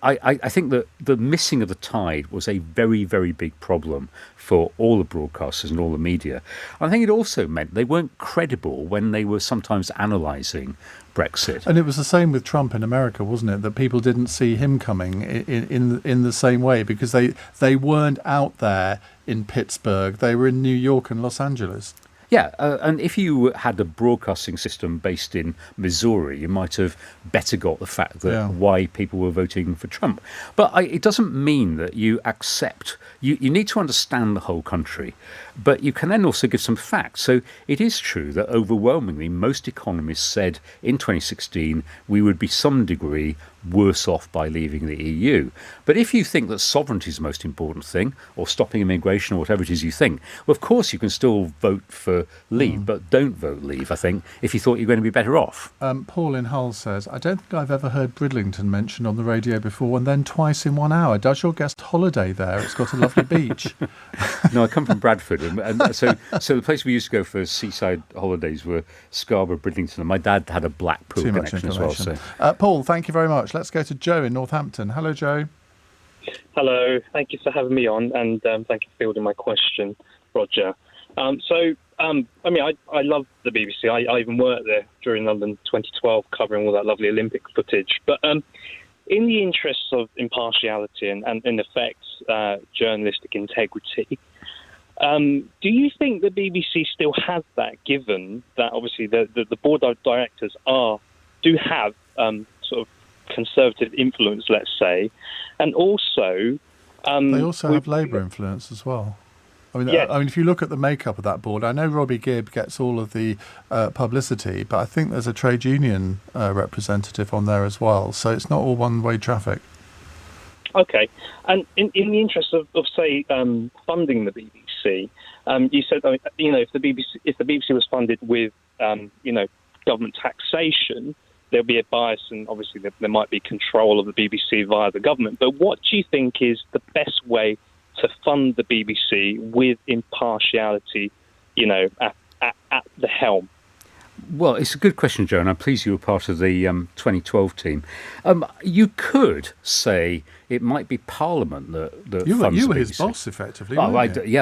Speaker 6: I think that the missing of the tide was a very, very big problem for all the broadcasters and all the media. I think it also meant they weren't credible when they were sometimes analysing Brexit.
Speaker 5: And it was the same with Trump in America, wasn't it? That people didn't see him coming in the same way because they weren't out there in Pittsburgh. They were in New York and Los Angeles.
Speaker 6: Yeah, and if you had a broadcasting system based in Missouri, you might have better got the fact that why people were voting for Trump. But it doesn't mean that you accept. You need to understand the whole country, but you can then also give some facts. So it is true that overwhelmingly most economists said in 2016 we would be some degree worse off by leaving the EU. But if you think that sovereignty is the most important thing, or stopping immigration, or whatever it is you think, well, of course you can still vote for leave, but don't vote leave, I think, if you thought you're going to be better off.
Speaker 5: Paul in Hull says, I don't think I've ever heard Bridlington mentioned on the radio before, and then twice in 1 hour. Does your guest holiday there? It's got a lovely beach.
Speaker 6: No, I come from Bradford, and so the place we used to go for seaside holidays were Scarborough, Bridlington, and my dad had a Blackpool connection as well. So.
Speaker 5: Paul, thank you very much. Let's go to Joe in Northampton. Hello, Joe.
Speaker 8: Hello. Thank you for having me on, and thank you for fielding my question, Roger. I love the BBC. I even worked there during London 2012, covering all that lovely Olympic footage. But in the interests of impartiality and in effect, journalistic integrity, do you think the BBC still has that, given that obviously the board of directors do have sort of conservative influence, let's say, and also
Speaker 5: they also have Labour influence as well. I mean, if you look at the makeup of that board, I know Robbie Gibb gets all of the publicity, but I think there's a trade union representative on there as well. So it's not all one-way traffic.
Speaker 8: Okay, and in the interest of say funding the BBC, you said if the BBC was funded with government taxation, there'll be a bias, and obviously there might be control of the BBC via the government. But what do you think is the best way to fund the BBC with impartiality, at the helm?
Speaker 6: Well, it's a good question, Joe, and I'm pleased you were part of the 2012 team. You could say it might be Parliament that funds
Speaker 5: you were
Speaker 6: the
Speaker 5: his
Speaker 6: BBC.
Speaker 5: boss, effectively.
Speaker 6: Oh,
Speaker 5: weren't you?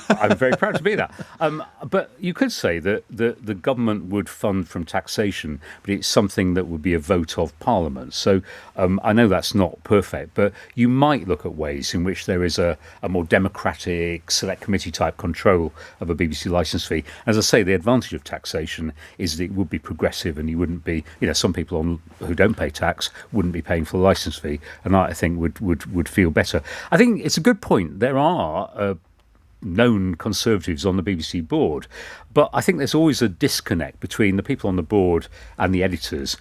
Speaker 6: I'm very proud to be that. But you could say that the government would fund from taxation, but it's something that would be a vote of Parliament. So I know that's not perfect, but you might look at ways in which there is a more democratic select committee type control of a BBC licence fee. As I say, the advantage of taxation is that it would be progressive, and you wouldn't be, some people who don't pay tax wouldn't be paying for the licence fee, and I think would feel better. I think it's a good point. There are known conservatives on the BBC board, but I think there's always a disconnect between the people on the board and the editors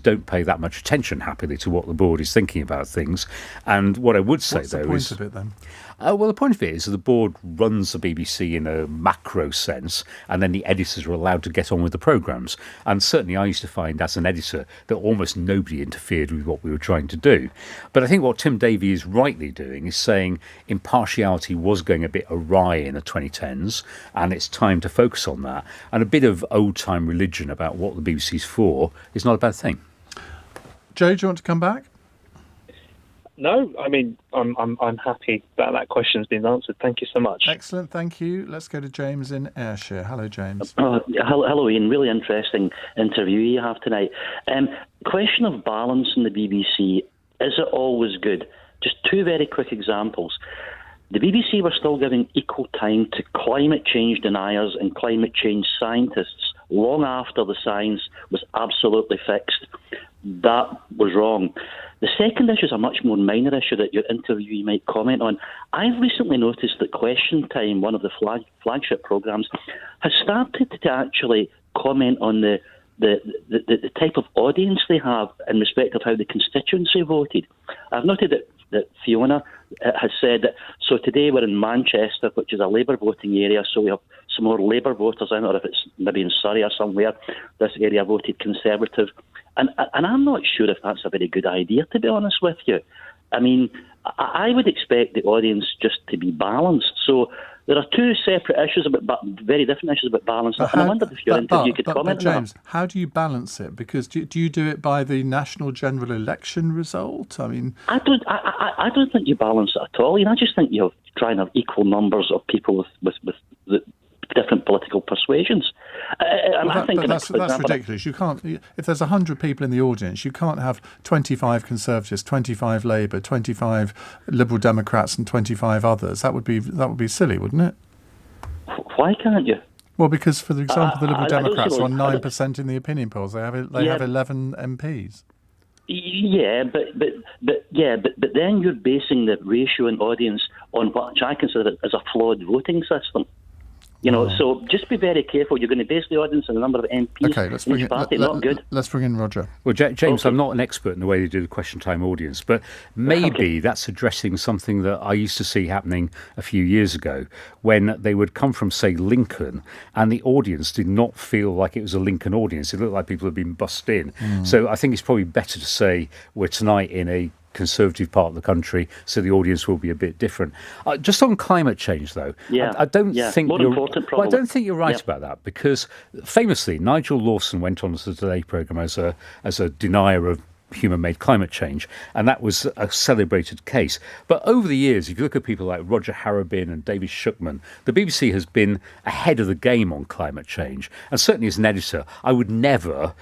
Speaker 6: don't pay that much attention, happily, to what the board is thinking about things. And what I would say,
Speaker 5: What's the point of it, then?
Speaker 6: Well, the point of it is that the board runs the BBC in a macro sense, and then the editors are allowed to get on with the programmes. And certainly I used to find, as an editor, that almost nobody interfered with what we were trying to do. But I think what Tim Davie is rightly doing is saying impartiality was going a bit awry in the 2010s, and it's time to focus on that. And a bit of old-time religion about what the BBC's for is not a bad thing.
Speaker 5: Joe, do you want to come back?
Speaker 8: No, I mean, I'm happy that question's been answered. Thank you so much.
Speaker 5: Excellent, thank you. Let's go to James in Ayrshire. Hello, James.
Speaker 9: Hello, Ian. Really interesting interview you have tonight. Question of balance in the BBC. Is it always good? Just two very quick examples. The BBC were still giving equal time to climate change deniers and climate change scientists long after the science was absolutely fixed. That was wrong. The second issue is a much more minor issue that your interviewee might comment on. I've recently noticed that Question Time, one of the flagship programmes, has started to actually comment on the type of audience they have in respect of how the constituency voted. I've noted that Fiona has said that, so today we're in Manchester, which is a Labour voting area, so we have some more Labour voters in, or if it's maybe in Surrey or somewhere, this area voted Conservative. And I'm not sure if that's a very good idea, to be honest with you. I mean, I would expect the audience just to be balanced. So there are two separate issues, very different issues about balance. And I wondered if your interview could comment on that.
Speaker 5: James, how do you balance it? Because do you do it by the national general election result? I mean,
Speaker 9: I don't think you balance it at all. I just think you try and have equal numbers of people with different political persuasions.
Speaker 5: That's ridiculous. You can't. If there's 100 people in the audience, you can't have 25 Conservatives, 25 Labour, 25 Liberal Democrats, and 25 others. That would be silly, wouldn't it?
Speaker 9: Why can't you?
Speaker 5: Well, because, for example, the Liberal
Speaker 9: I don't see
Speaker 5: Democrats are on
Speaker 9: what-
Speaker 5: 9% in the opinion polls. They have
Speaker 9: Yeah.
Speaker 5: have 11 MPs.
Speaker 9: Yeah, but then you're basing the ratio in audience on what I consider as a flawed voting system. You know, so just be very careful. You're going to base the audience on the number of MPs
Speaker 5: Okay, let's
Speaker 9: in
Speaker 5: bring
Speaker 9: each
Speaker 5: in,
Speaker 9: party. Not good.
Speaker 5: let's bring in Roger.
Speaker 6: Well, James,
Speaker 9: Okay.
Speaker 6: I'm not an expert in the way they do the question time audience, but maybe that's addressing something that I used to see happening a few years ago when they would come from, say, Lincoln, and the audience did not feel like it was a Lincoln audience. It looked like people had been bussed in. So I think it's probably better to say we're tonight in a conservative part of the country, so the audience will be a bit different. Just on climate change, though, I don't think
Speaker 9: more
Speaker 6: you're.
Speaker 9: important,
Speaker 6: Well, I
Speaker 9: probably.
Speaker 6: don't think you're right about that, because famously Nigel Lawson went on to the Today programme as a denier of human-made climate change, and that was a celebrated case. But over the years, if you look at people like Roger Harrobin and David Shukman, the BBC has been ahead of the game on climate change. And certainly as an editor, I would never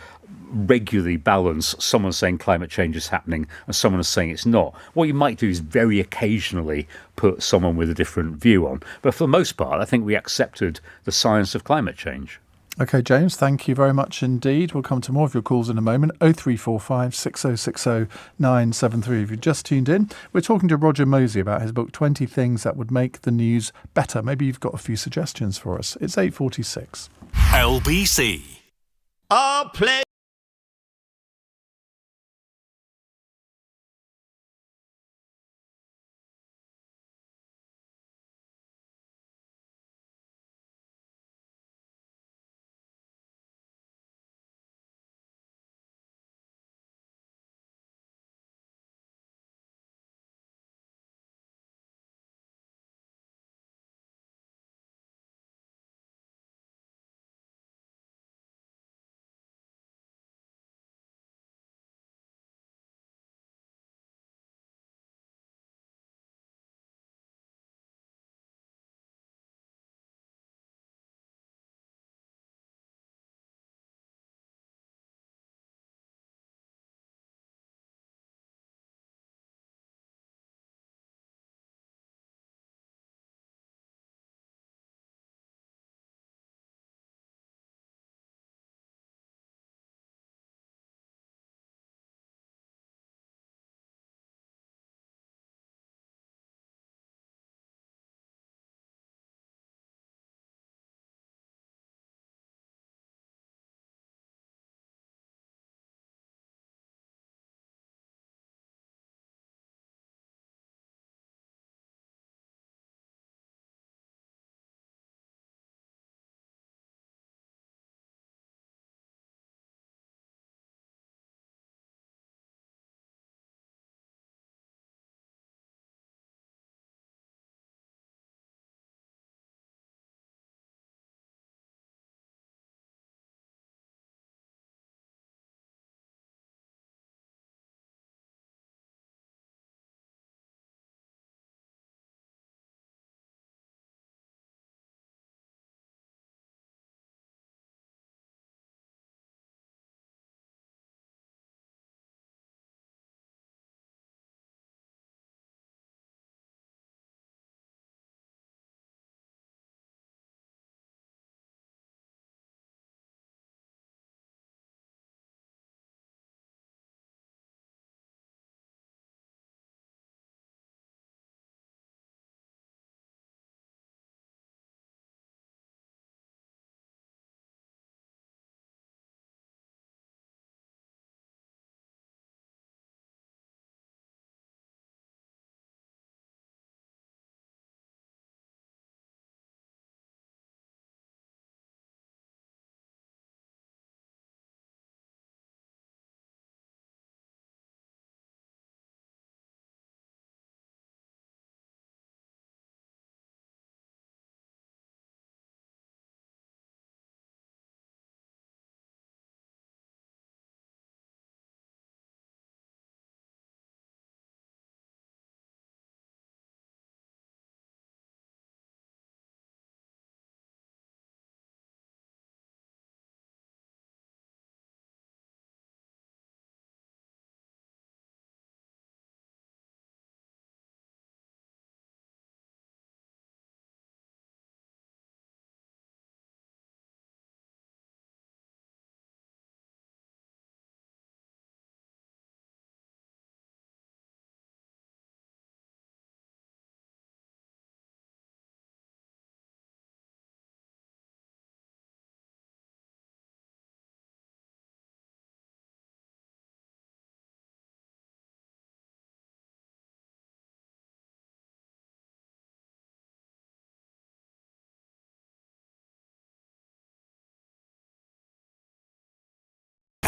Speaker 6: regularly balance someone saying climate change is happening and someone is saying it's not. What you might do is very occasionally put someone with a different view on. But for the most part, I think we accepted the science of climate change.
Speaker 5: Okay, James, thank you very much indeed. We'll come to more of your calls in a moment. 0345 6060 973. If you've just tuned in, we're talking to Roger Mosey about his book, 20 Things That Would Make the News Better. Maybe you've got a few suggestions for us. It's 8:46.
Speaker 4: LBC.
Speaker 10: Our play.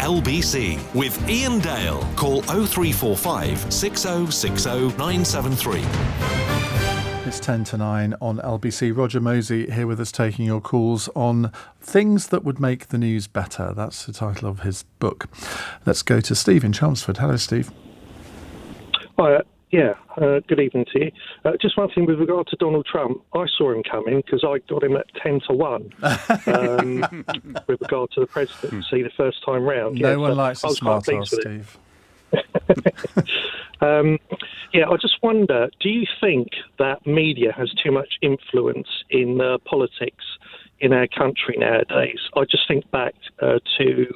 Speaker 4: LBC with Iain Dale. Call 0345 6060 973.
Speaker 5: It's 10 to 9 on LBC. Roger Mosey here with us, taking your calls on things that would make the news better. That's the title of his book. Let's go to Steve in Chelmsford. Hello, Steve.
Speaker 11: Hi, good evening to you. Just one thing with regard to Donald Trump. I saw him coming because I got him at 10 to 1 with regard to the presidency the first time round.
Speaker 5: No one likes a smart ass, Steve.
Speaker 11: I just wonder, do you think that media has too much influence in politics in our country nowadays? I just think back to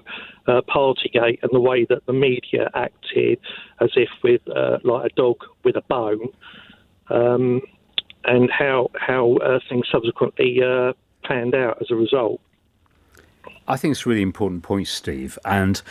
Speaker 11: Partygate and the way that the media acted as if with like a dog with a bone, and how things subsequently panned out as a result.
Speaker 6: I think it's a really important point, Steve, and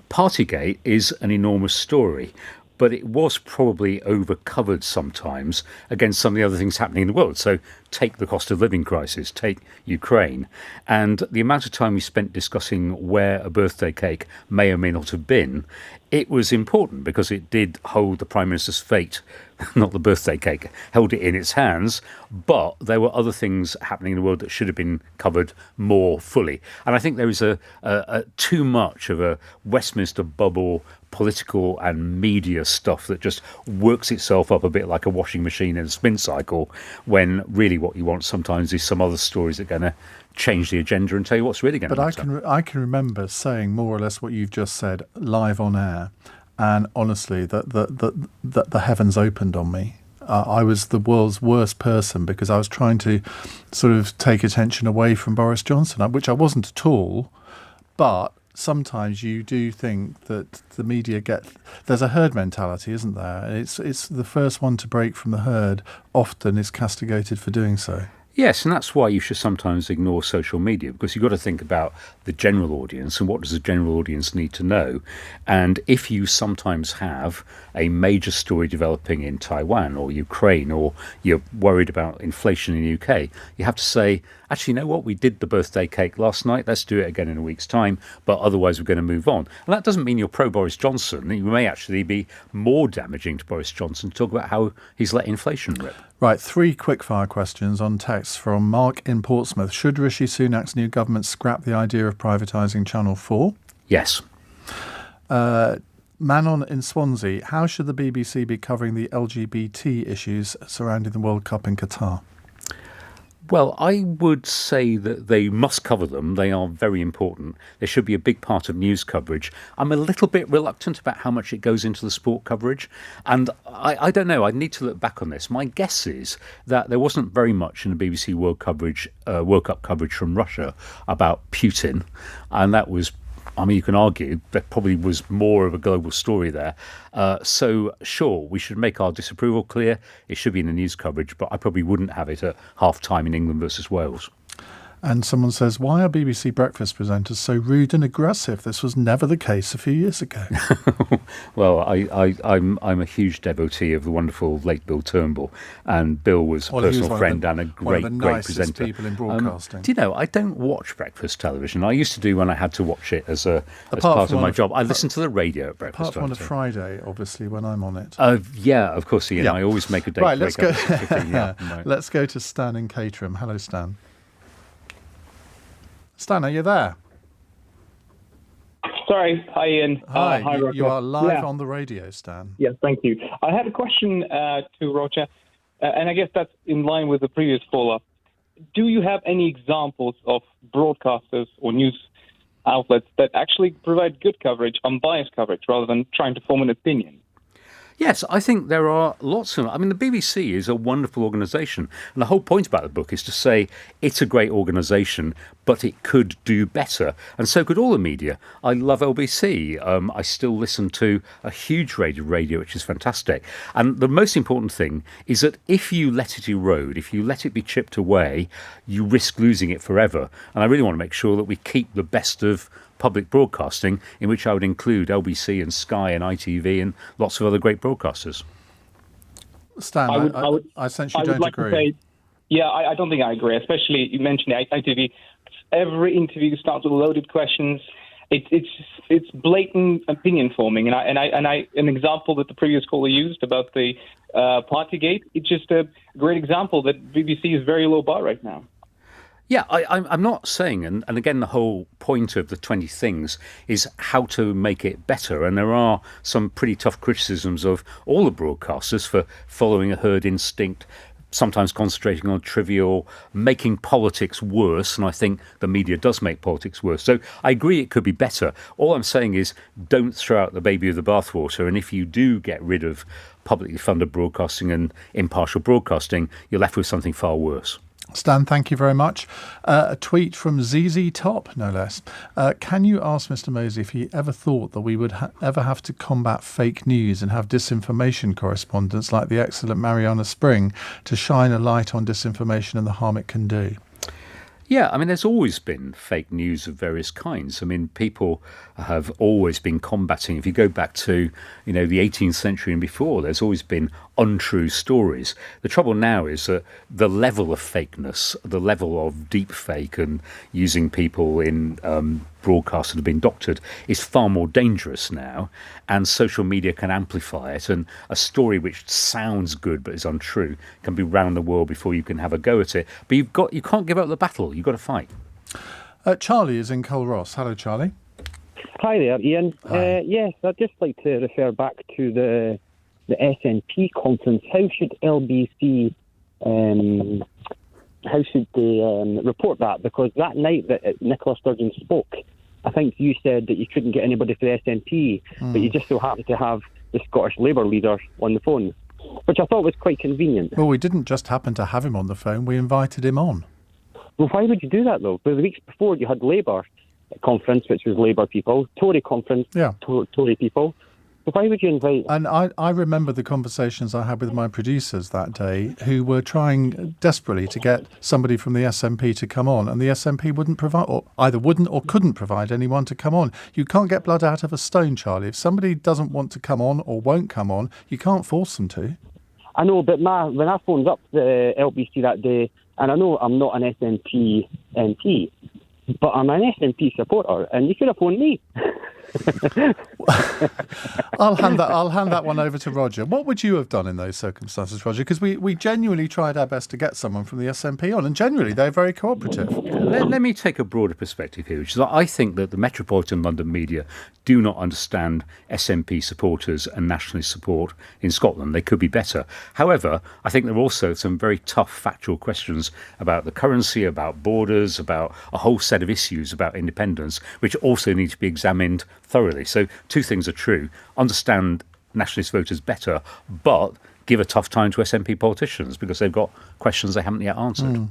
Speaker 6: Partygate is an enormous story, but it was probably overcovered sometimes against some of the other things happening in the world. So take the cost of living crisis, take Ukraine, and the amount of time we spent discussing where a birthday cake may or may not have been, it was important because it did hold the Prime Minister's fate, not the birthday cake, held it in its hands, but there were other things happening in the world that should have been covered more fully. And I think there is a too much of a Westminster bubble political and media stuff that just works itself up a bit like a washing machine in a spin cycle, when really what you want sometimes is some other stories that are going to change the agenda and tell you what's really going to matter.
Speaker 5: But I can remember saying more or less what you've just said live on air, and honestly, the heavens opened on me. I was the world's worst person because I was trying to sort of take attention away from Boris Johnson, which I wasn't at all, but sometimes you do think that the media there's a herd mentality, isn't there? It's the first one to break from the herd often is castigated for doing so.
Speaker 6: Yes, and that's why you should sometimes ignore social media, because you've got to think about the general audience and what does the general audience need to know. And if you sometimes have a major story developing in Taiwan or Ukraine, or you're worried about inflation in the UK, you have to say, actually, you know what, we did the birthday cake last night, let's do it again in a week's time, but otherwise we're going to move on. And that doesn't mean you're pro-Boris Johnson. You may actually be more damaging to Boris Johnson to talk about how he's let inflation rip.
Speaker 5: Right, 3 quick-fire questions on text from Mark in Portsmouth. Should Rishi Sunak's new government scrap the idea of privatising Channel 4?
Speaker 6: Yes.
Speaker 5: Manon in Swansea. How should the BBC be covering the LGBT issues surrounding the World Cup in Qatar?
Speaker 6: Well, I would say that they must cover them. They are very important. They should be a big part of news coverage. I'm a little bit reluctant about how much it goes into the sport coverage. And I don't know. I need to look back on this. My guess is that there wasn't very much in the BBC World Cup coverage from Russia about Putin. And that was, I mean, you can argue that probably was more of a global story there. So, sure, we should make our disapproval clear. It should be in the news coverage, but I probably wouldn't have it at half-time in England versus Wales.
Speaker 5: And someone says, why are BBC breakfast presenters so rude and aggressive? This was never the case a few years ago.
Speaker 6: Well, I'm a huge devotee of the wonderful late Bill Turnbull, and Bill was a personal friend and a great presenter.
Speaker 5: People in broadcasting.
Speaker 6: Do you know, I don't watch breakfast television. I used to do when I had to watch it as part of my job. I listen to the radio at breakfast.
Speaker 5: Apart from on a Friday, obviously, when I'm on it.
Speaker 6: Yeah, of course, Ian. Yeah. I always make a date.
Speaker 5: Right, let's go. Let's go to Stan in Caterham. Hello, Stan. Stan, are you there?
Speaker 12: Sorry. Hi, Ian.
Speaker 5: Hi.
Speaker 12: Hi, Roger.
Speaker 5: You are live on the radio, Stan.
Speaker 12: Yes, thank you. I have a question to Roger, and I guess that's in line with the previous caller. Do you have any examples of broadcasters or news outlets that actually provide good coverage, unbiased coverage, rather than trying to form an opinion?
Speaker 6: Yes, I think there are lots of them. I mean, the BBC is a wonderful organisation. And the whole point about the book is to say it's a great organisation, but it could do better. And so could all the media. I love LBC. I still listen to a huge radio, which is fantastic. And the most important thing is that if you let it erode, if you let it be chipped away, you risk losing it forever. And I really want to make sure that we keep the best of public broadcasting, in which I would include LBC and Sky and ITV and lots of other great broadcasters.
Speaker 5: Stan, I sense you don't agree.
Speaker 12: I don't think I agree, especially you mentioned ITV. Every interview starts with loaded questions, It's blatant opinion forming, and an example that the previous caller used about the Partygate. It's just a great example that BBC is very low bar right now.
Speaker 6: Yeah, I'm not saying, and again, the whole point of the 20 things is how to make it better. And there are some pretty tough criticisms of all the broadcasters for following a herd instinct, sometimes concentrating on trivial, making politics worse. And I think the media does make politics worse. So I agree it could be better. All I'm saying is don't throw out the baby with the bathwater. And if you do get rid of publicly funded broadcasting and impartial broadcasting, you're left with something far worse.
Speaker 5: Stan, thank you very much. A tweet from ZZ Top, no less. Can you ask Mr. Mosey if he ever thought that we would ever have to combat fake news and have disinformation correspondents like the excellent Mariana Spring to shine a light on disinformation and the harm it can do?
Speaker 6: Yeah, I mean, there's always been fake news of various kinds. I mean, people have always been combating. If you go back to, the 18th century and before, there's always been untrue stories. The trouble now is that the level of fakeness, the level of deep fake and using people in broadcasts that have been doctored is far more dangerous now, and social media can amplify it, and a story which sounds good but is untrue can be round the world before you can have a go at it. But you can't give up the battle. You've got to fight.
Speaker 5: Charlie is in Culross. Hello, Charlie.
Speaker 13: Hi there, Ian.
Speaker 5: Hi.
Speaker 13: Yes, I'd just like to refer back to the SNP conference. How should LBC report that? Because that night that Nicola Sturgeon spoke, I think you said that you couldn't get anybody for the SNP, but you just so happened to have the Scottish Labour leader on the phone, which I thought was quite convenient.
Speaker 5: Well, we didn't just happen to have him on the phone, we invited him on.
Speaker 13: Well, why would you do that, though? Because the weeks before you had Labour conference, which was Labour people, Tory conference, Tory people. So why would you invite?
Speaker 5: And I remember the conversations I had with my producers that day, who were trying desperately to get somebody from the SNP to come on, and the SNP wouldn't provide, or either wouldn't or couldn't provide anyone to come on. You can't get blood out of a stone, Charlie. If somebody doesn't want to come on or won't come on, you can't force them to.
Speaker 13: I know, but when I phoned up the LBC that day, and I know I'm not an SNP MP, but I'm an SNP supporter, and you could have phoned me.
Speaker 5: I'll hand that one over to Roger. What would you have done in those circumstances, Roger? Because we genuinely tried our best to get someone from the SNP on, and generally they're very cooperative.
Speaker 6: Let me take a broader perspective here, which is that I think that the Metropolitan London media do not understand SNP supporters and nationalist support in Scotland. They could be better. However, I think there are also some very tough factual questions about the currency, about borders, about a whole set of issues about independence, which also need to be examined thoroughly. So two things are true. Understand nationalist voters better, but give a tough time to SNP politicians because they've got questions they haven't yet answered.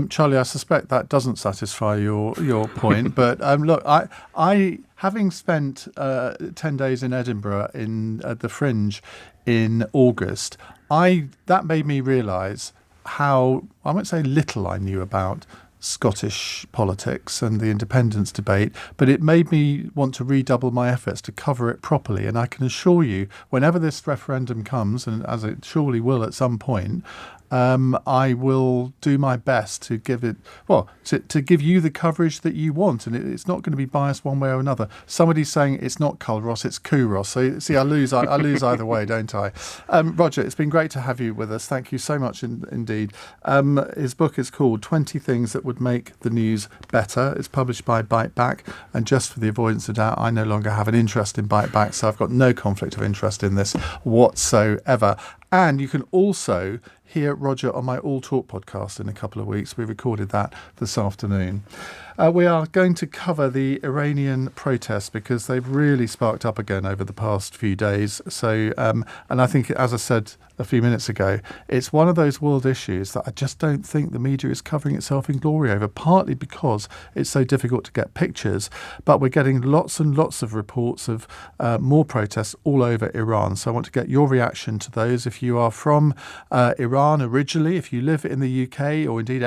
Speaker 5: Charlie, I suspect that doesn't satisfy your point, but look, I having spent 10 days in Edinburgh at the Fringe in August, that made me realise how, I won't say little I knew about Scottish politics and the independence debate, but it made me want to redouble my efforts to cover it properly. And I can assure you, whenever this referendum comes, and as it surely will at some point, I will do my best to give it, to give you the coverage that you want. And it's not going to be biased one way or another. Somebody's saying it's not Culross, it's Couros. So, see, I lose either way, don't I? Roger, it's been great to have you with us. Thank you so much indeed. His book is called 20 Things That Would Make the News Better. It's published by Bite Back. And just for the avoidance of doubt, I no longer have an interest in Bite Back, so I've got no conflict of interest in this whatsoever. And you can also hear Roger on my All Talk podcast in a couple of weeks. We recorded that this afternoon. We are going to cover the Iranian protests because they've really sparked up again over the past few days. So, and I think, as I said a few minutes ago, it's one of those world issues that I just don't think the media is covering itself in glory over, partly because it's so difficult to get pictures, but we're getting lots and lots of reports of more protests all over Iran. So I want to get your reaction to those. If you are from Iran originally, if you live in the UK or indeed